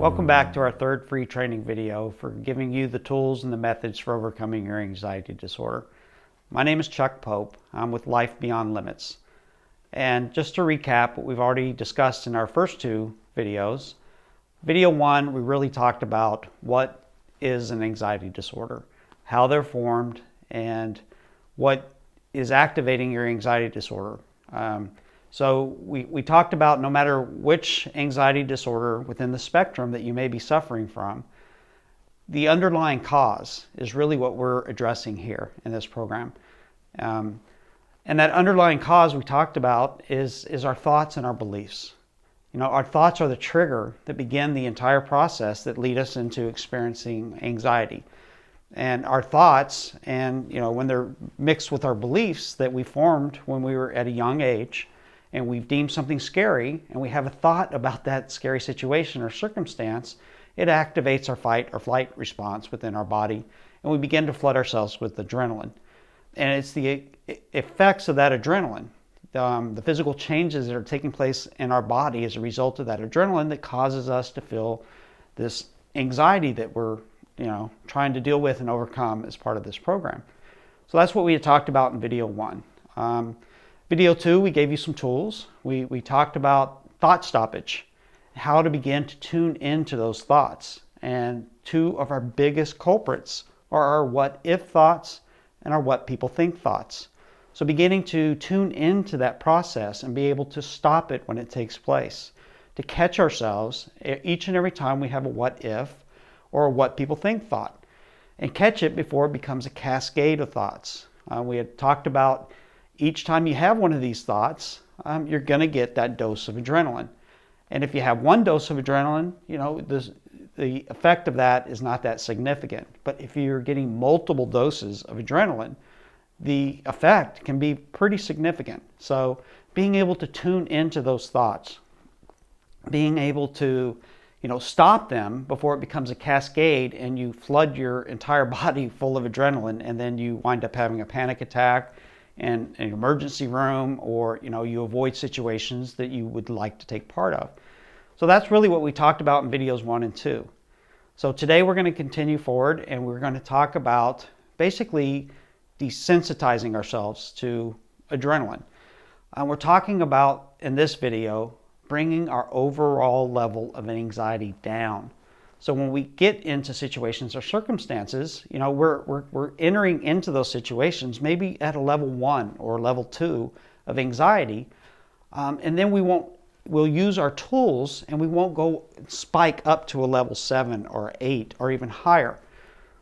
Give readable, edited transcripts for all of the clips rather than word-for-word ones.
Welcome back to our third free training video for giving you the tools and the methods for overcoming your anxiety disorder. My name is Chuck Pope. I'm with Life Beyond Limits. And just to recap what we've already discussed in our first two videos, video one, we really talked about what is an anxiety disorder, how they're formed, and what is activating your anxiety disorder. So we talked about no matter which anxiety disorder within the spectrum that you may be suffering from, the underlying cause is really what we're addressing here in this program. And that underlying cause we talked about is our thoughts and our beliefs. You know, our thoughts are the trigger that begin the entire process that lead us into experiencing anxiety. And our thoughts, and when they're mixed with our beliefs that we formed when we were at a young age, and we've deemed something scary, and we have a thought about that scary situation or circumstance, it activates our fight or flight response within our body, and we begin to flood ourselves with adrenaline. And it's the effects of that adrenaline, the physical changes that are taking place in our body as a result of that adrenaline, that causes us to feel this anxiety that we're trying to deal with and overcome as part of this program. So that's what we had talked about in video one. Video two, we gave you some tools. We talked about thought stoppage, how to begin to tune into those thoughts. And two of our biggest culprits are our what if thoughts and our what people think thoughts. So beginning to tune into that process and be able to stop it when it takes place, to catch ourselves each and every time we have a what if or a what people think thought, and catch it before it becomes a cascade of thoughts. We had talked about each time you have one of these thoughts, you're going to get that dose of adrenaline. And if you have one dose of adrenaline, the effect of that is not that significant. But if you're getting multiple doses of adrenaline, the effect can be pretty significant. So being able to tune into those thoughts, being able to stop them before it becomes a cascade and you flood your entire body full of adrenaline, and then you wind up having a panic attack in an emergency room, or you avoid situations that you would like to take part of. So that's really what we talked about in videos 1 and 2. So today we're going to continue forward, and we're going to talk about basically desensitizing ourselves to adrenaline. We're talking about, in this video, bringing our overall level of anxiety down. So when we get into situations or circumstances, we're entering into those situations maybe at a level 1 or level 2 of anxiety, and then we'll use our tools, and we won't go spike up to a level 7 or 8 or even higher.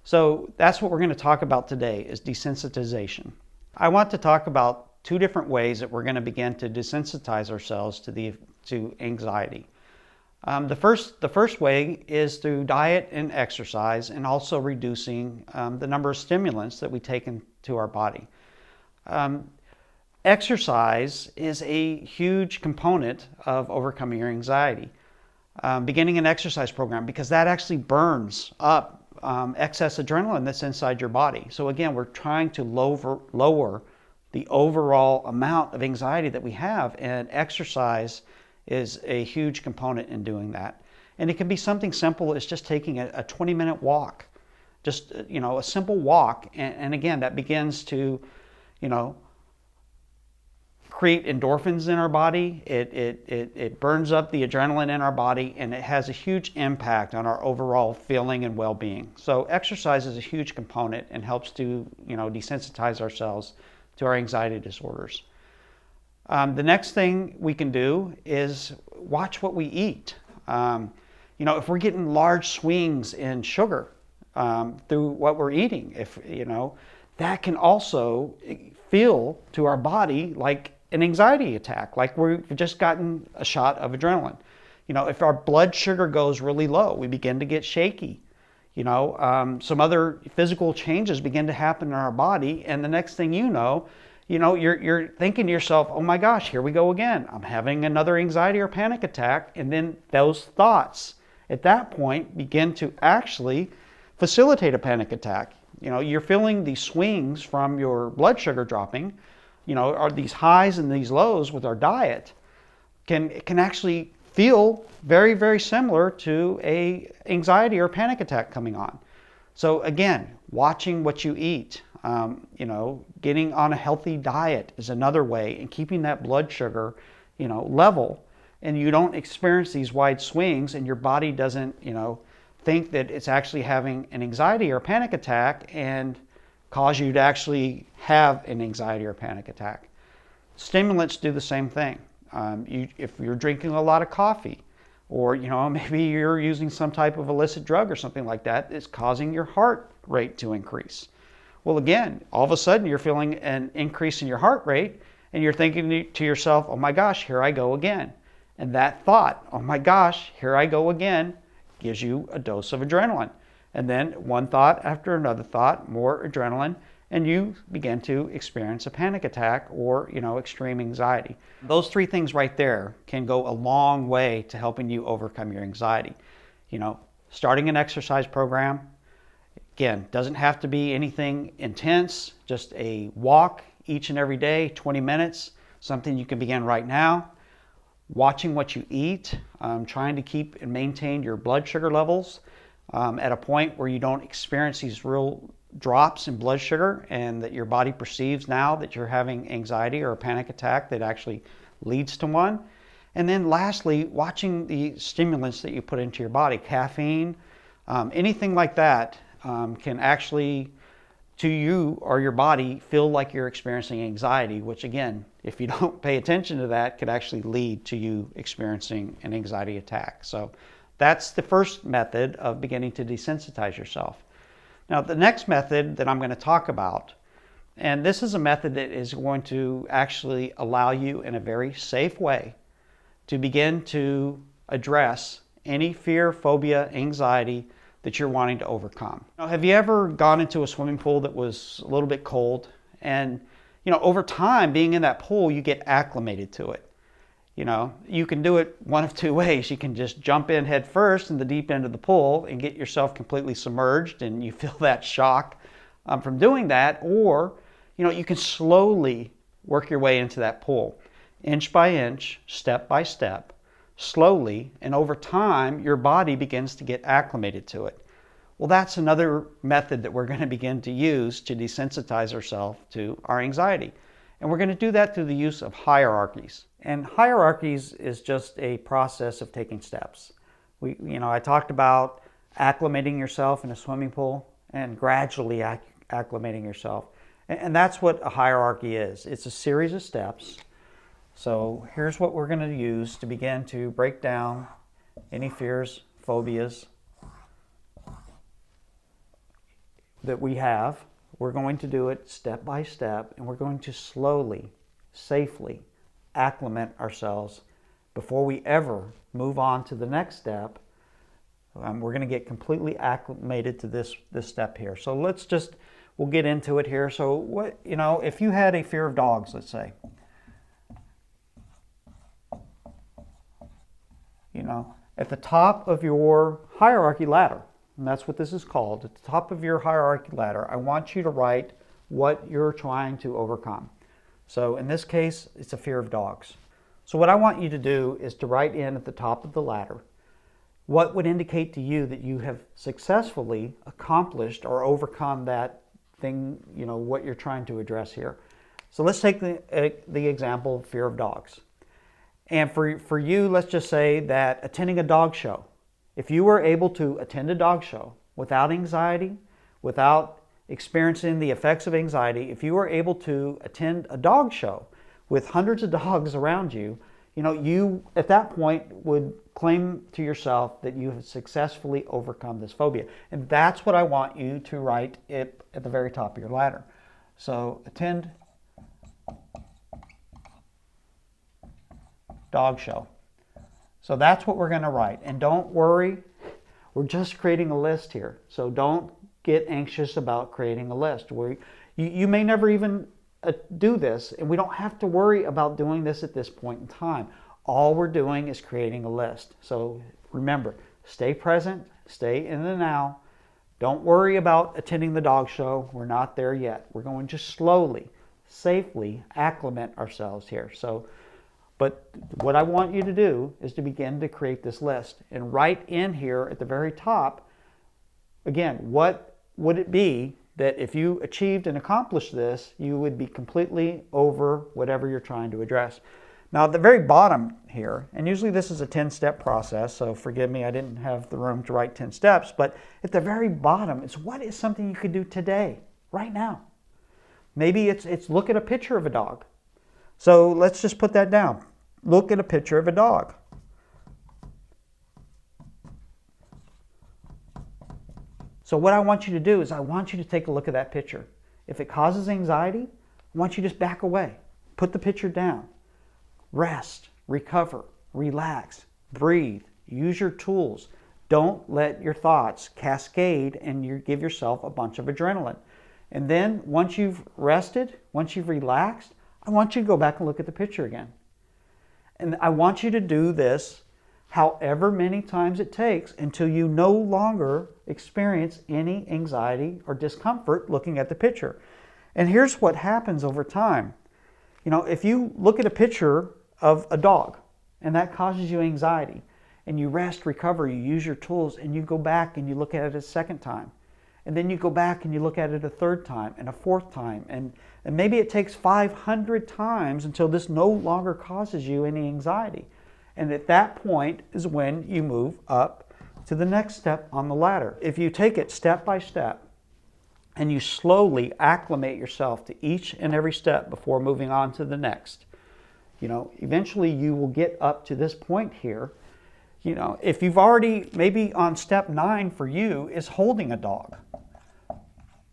So that's what we're going to talk about today, is desensitization. I want to talk about two different ways that we're going to begin to desensitize ourselves to anxiety. The first way is through diet and exercise, and also reducing the number of stimulants that we take into our body. Exercise is a huge component of overcoming your anxiety. Beginning an exercise program, because that actually burns up excess adrenaline that's inside your body. So again, we're trying to lower the overall amount of anxiety that we have, and exercise is a huge component in doing that. And it can be something simple as just taking a 20-minute walk, just a simple walk, and again, that begins to create endorphins in our body. It burns up the adrenaline in our body, and it has a huge impact on our overall feeling and well-being. So exercise is a huge component and helps to desensitize ourselves to our anxiety disorders. The next thing we can do is watch what we eat. If we're getting large swings in sugar through what we're eating, that can also feel to our body like an anxiety attack, like we've just gotten a shot of adrenaline. If our blood sugar goes really low, we begin to get shaky. Some other physical changes begin to happen in our body, and the next thing you're thinking to yourself, oh my gosh, here we go again. I'm having another anxiety or panic attack. And then those thoughts at that point begin to actually facilitate a panic attack. You're feeling these swings from your blood sugar dropping, are these highs and these lows with our diet can actually feel very, very similar to a anxiety or panic attack coming on. So again, watching what you eat, getting on a healthy diet is another way, and keeping that blood sugar, level, and you don't experience these wide swings, and your body doesn't, think that it's actually having an anxiety or panic attack and cause you to actually have an anxiety or panic attack. Stimulants do the same thing. If you're drinking a lot of coffee, or maybe you're using some type of illicit drug or something like that, it's causing your heart rate to increase. Well, again, all of a sudden you're feeling an increase in your heart rate, and you're thinking to yourself, oh my gosh, here I go again. And that thought, oh my gosh, here I go again, gives you a dose of adrenaline. And then one thought after another thought, more adrenaline, and you begin to experience a panic attack or, extreme anxiety. Those three things right there can go a long way to helping you overcome your anxiety. Starting an exercise program, again, doesn't have to be anything intense, just a walk each and every day, 20 minutes, something you can begin right now. Watching what you eat, trying to keep and maintain your blood sugar levels at a point where you don't experience these real drops in blood sugar, and that your body perceives now that you're having anxiety or a panic attack that actually leads to one. And then lastly, watching the stimulants that you put into your body, caffeine, anything like that can actually, to you or your body, feel like you're experiencing anxiety, which again, if you don't pay attention to that, could actually lead to you experiencing an anxiety attack. So that's the first method of beginning to desensitize yourself. Now, the next method that I'm going to talk about, and this is a method that is going to actually allow you in a very safe way to begin to address any fear, phobia, anxiety that you're wanting to overcome. Now, have you ever gone into a swimming pool that was a little bit cold? And, over time, being in that pool, you get acclimated to it. You can do it one of two ways. You can just jump in head first in the deep end of the pool and get yourself completely submerged, and you feel that shock from doing that. Or, you can slowly work your way into that pool, inch by inch, step by step, slowly, and over time, your body begins to get acclimated to it. Well, that's another method that we're going to begin to use to desensitize ourselves to our anxiety. And we're going to do that through the use of hierarchies. And hierarchies is just a process of taking steps. I talked about acclimating yourself in a swimming pool and gradually acclimating yourself. And that's what a hierarchy is. It's a series of steps. So here's what we're going to use to begin to break down any fears, phobias that we have. We're going to do it step by step, and we're going to slowly, safely acclimate ourselves before we ever move on to the next step. We're going to get completely acclimated to this step here. So we'll get into it here. So if you had a fear of dogs, let's say, at the top of your hierarchy ladder, and that's what this is called, at the top of your hierarchy ladder, I want you to write what you're trying to overcome. So in this case, it's a fear of dogs. So what I want you to do is to write in at the top of the ladder what would indicate to you that you have successfully accomplished or overcome that thing, what you're trying to address here. So let's take the example of fear of dogs. And for you, let's just say that attending a dog show, if you were able to attend a dog show without anxiety, without experiencing the effects of anxiety, if you were able to attend a dog show with hundreds of dogs around you, you at that point would claim to yourself that you have successfully overcome this phobia. And that's what I want you to write at the very top of your ladder. So attend dog show. So that's what we're going to write. And don't worry, we're just creating a list here. So don't get anxious about creating a list. You may never even do this, and we don't have to worry about doing this at this point in time. All we're doing is creating a list. So remember, stay present, stay in the now. Don't worry about attending the dog show. We're not there yet. We're going to slowly, safely acclimate ourselves here. So But what I want you to do is to begin to create this list. And right in here at the very top, again, what would it be that if you achieved and accomplished this, you would be completely over whatever you're trying to address. Now at the very bottom here, and usually this is a 10-step process, so forgive me, I didn't have the room to write 10 steps, but at the very bottom is what is something you could do today, right now. Maybe it's look at a picture of a dog. So let's just put that down. Look at a picture of a dog. So what I want you to do is I want you to take a look at that picture. If it causes anxiety, I want you to just back away. Put the picture down. Rest, recover, relax, breathe, use your tools. Don't let your thoughts cascade and you give yourself a bunch of adrenaline. And then once you've rested, once you've relaxed, I want you to go back and look at the picture again. And I want you to do this however many times it takes until you no longer experience any anxiety or discomfort looking at the picture. And here's what happens over time. You know, if you look at a picture of a dog and that causes you anxiety and you rest, recover, you use your tools and you go back and you look at it a second time. And then you go back and you look at it a third time and a fourth time. And maybe it takes 500 times until this no longer causes you any anxiety. And at that point is when you move up to the next step on the ladder. If you take it step by step and you slowly acclimate yourself to each and every step before moving on to the next, you know, eventually you will get up to this point here. You know, if you've already, maybe on step 9 for you is holding a dog.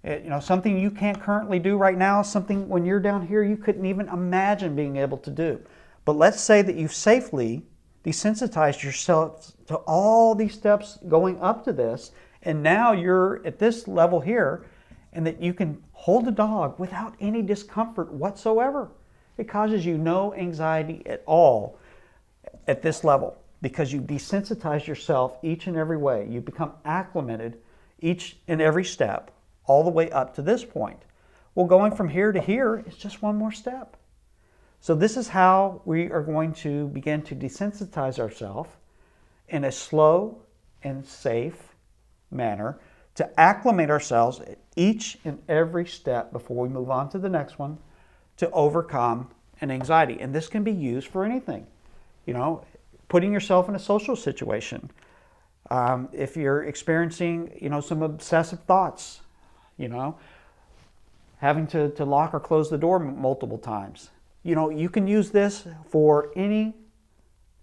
You know, something you can't currently do right now, something when you're down here you couldn't even imagine being able to do. But let's say that you've safely desensitized yourself to all these steps going up to this, and now you're at this level here, and that you can hold a dog without any discomfort whatsoever. It causes you no anxiety at all at this level because you desensitize yourself each and every way. You become acclimated each and every step all the way up to this point. Well, going from here to here is just one more step. So this is how we are going to begin to desensitize ourselves in a slow and safe manner to acclimate ourselves at each and every step before we move on to the next one to overcome an anxiety. And this can be used for anything. You know, putting yourself in a social situation. If you're experiencing, you know, some obsessive thoughts, you know, having to lock or close the door multiple times. You know, you can use this for anything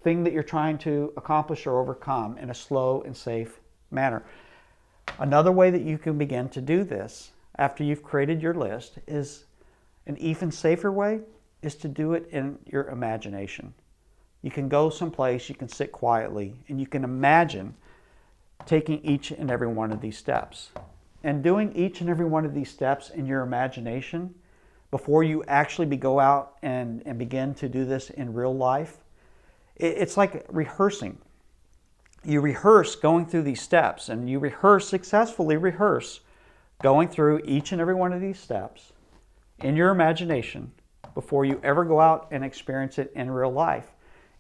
that you're trying to accomplish or overcome in a slow and safe manner. Another way that you can begin to do this after you've created your list is an even safer way is to do it in your imagination. You can go someplace, you can sit quietly, and you can imagine taking each and every one of these steps. And doing each and every one of these steps in your imagination before you actually go out and begin to do this in real life, it's like rehearsing. You rehearse going through these steps, and you successfully rehearse going through each and every one of these steps in your imagination before you ever go out and experience it in real life.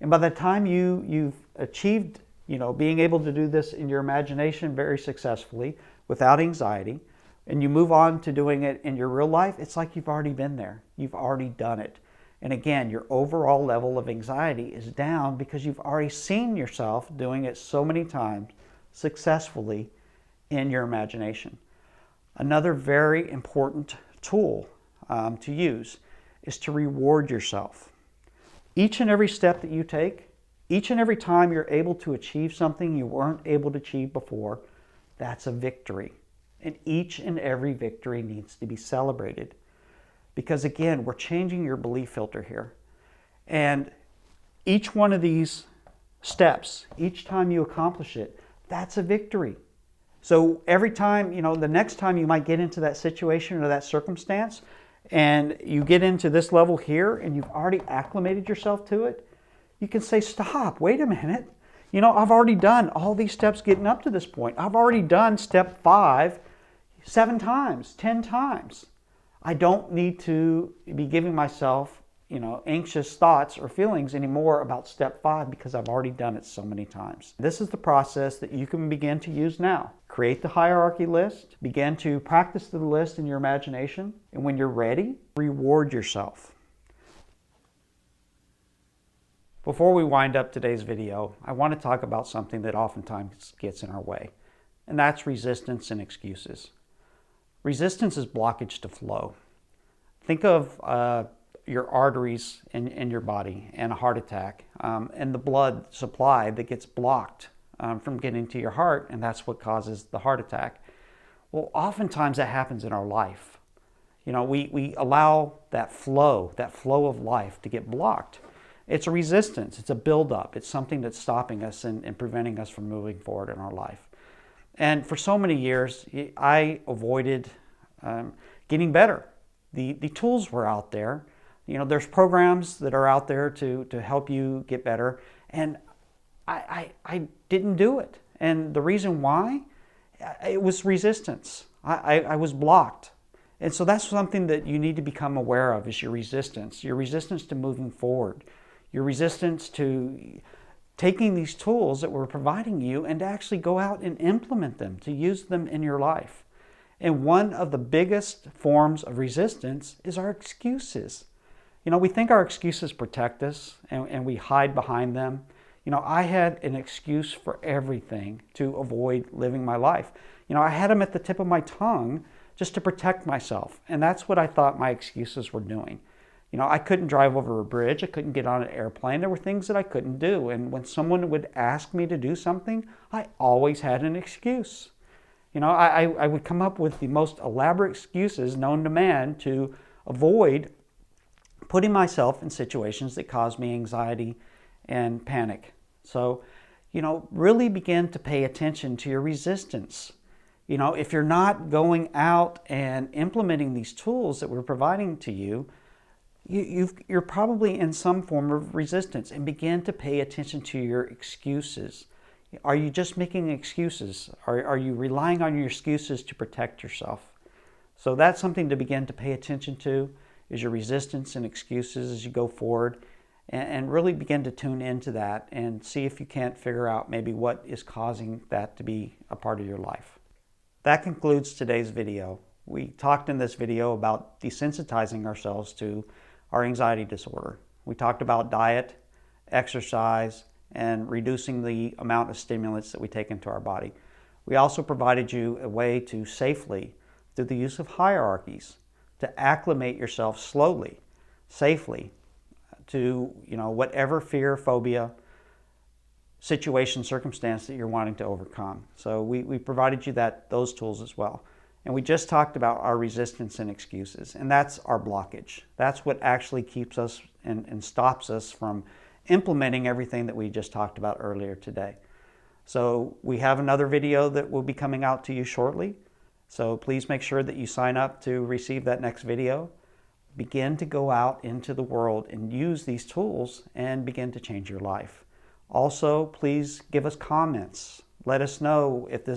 And by the time you've achieved, you know, being able to do this in your imagination very successfully without anxiety, and you move on to doing it in your real life, it's like you've already been there. You've already done it. And again, your overall level of anxiety is down because you've already seen yourself doing it so many times successfully in your imagination. Another very important tool to use is to reward yourself. Each and every step that you take, each and every time you're able to achieve something you weren't able to achieve before, that's a victory. And each and every victory needs to be celebrated. Because again, we're changing your belief filter here. And each one of these steps, each time you accomplish it, that's a victory. So every time, you know, the next time you might get into that situation or that circumstance, and you get into this level here and you've already acclimated yourself to it, you can say, stop, wait a minute. You know, I've already done all these steps getting up to this point. I've already done step 5 7 times, 10 times. I don't need to be giving myself anxious thoughts or feelings anymore about step 5 because I've already done it so many times. This is the process that you can begin to use now. Create the hierarchy list, begin to practice the list in your imagination, and when you're ready, reward yourself. Before we wind up today's video, I want to talk about something that oftentimes gets in our way, and that's resistance and excuses. Resistance is blockage to flow. Think of your arteries in your body and a heart attack and the blood supply that gets blocked from getting to your heart, and that's what causes the heart attack. Well, oftentimes that happens in our life. We allow that flow of life to get blocked. It's a resistance, it's a buildup, it's something that's stopping us and preventing us from moving forward in our life. And for so many years, I avoided getting better. The tools were out there. There's programs that are out there to help you get better, and I didn't do it. And the reason why, it was resistance. I was blocked. And so that's something that you need to become aware of, is your resistance to moving forward, your resistance to taking these tools that we're providing you and to actually go out and implement them, to use them in your life. And one of the biggest forms of resistance is our excuses. We think our excuses protect us and we hide behind them. I had an excuse for everything to avoid living my life. I had them at the tip of my tongue just to protect myself. And that's what I thought my excuses were doing. I couldn't drive over a bridge. I couldn't get on an airplane. There were things that I couldn't do. And when someone would ask me to do something, I always had an excuse. I would come up with the most elaborate excuses known to man to avoid putting myself in situations that caused me anxiety and panic. So, really begin to pay attention to your resistance. If you're not going out and implementing these tools that we're providing to you, you're probably in some form of resistance, and begin to pay attention to your excuses. Are you just making excuses? Are you relying on your excuses to protect yourself? So that's something to begin to pay attention to, is your resistance and excuses as you go forward, and really begin to tune into that and see if you can't figure out maybe what is causing that to be a part of your life. That concludes today's video. We talked in this video about desensitizing ourselves to our anxiety disorder. We talked about diet, exercise, and reducing the amount of stimulants that we take into our body. We also provided you a way to safely, through the use of hierarchies, to acclimate yourself slowly, safely, to whatever fear, phobia, situation, circumstance that you're wanting to overcome. So we provided you those tools as well. And we just talked about our resistance and excuses, and that's our blockage. That's what actually keeps us and stops us from implementing everything that we just talked about earlier today. So we have another video that will be coming out to you shortly. So please make sure that you sign up to receive that next video. Begin to go out into the world and use these tools and begin to change your life. Also, please give us comments. Let us know if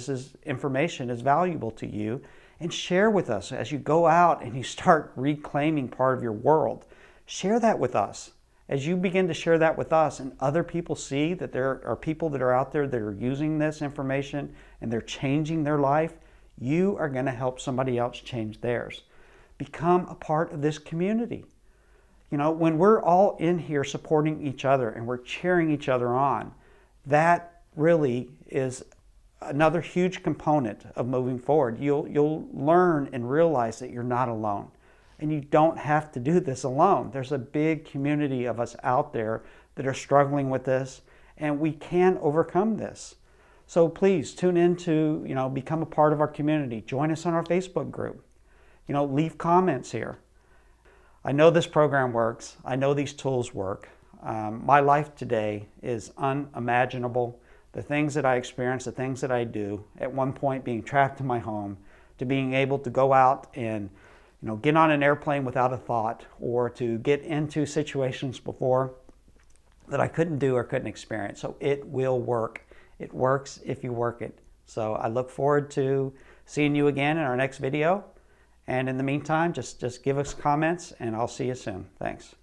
information is valuable to you, and share with us as you go out and you start reclaiming part of your world. Share that with us. As you begin to share that with us and other people see that there are people that are out there that are using this information and they're changing their life, you are going to help somebody else change theirs. Become a part of this community. When we're all in here supporting each other and we're cheering each other on, that really is another huge component of moving forward. You'll learn and realize that you're not alone. And you don't have to do this alone. There's a big community of us out there that are struggling with this, and we can overcome this. So please tune in to, become a part of our community. Join us on our Facebook group. Leave comments here. I know this program works. I know these tools work. My life today is unimaginable. The things that I experience, the things that I do, at one point being trapped in my home, to being able to go out and get on an airplane without a thought, or to get into situations before that I couldn't do or couldn't experience. So it will work. It works if you work it. So I look forward to seeing you again in our next video. And in the meantime, just give us comments, and I'll see you soon. Thanks.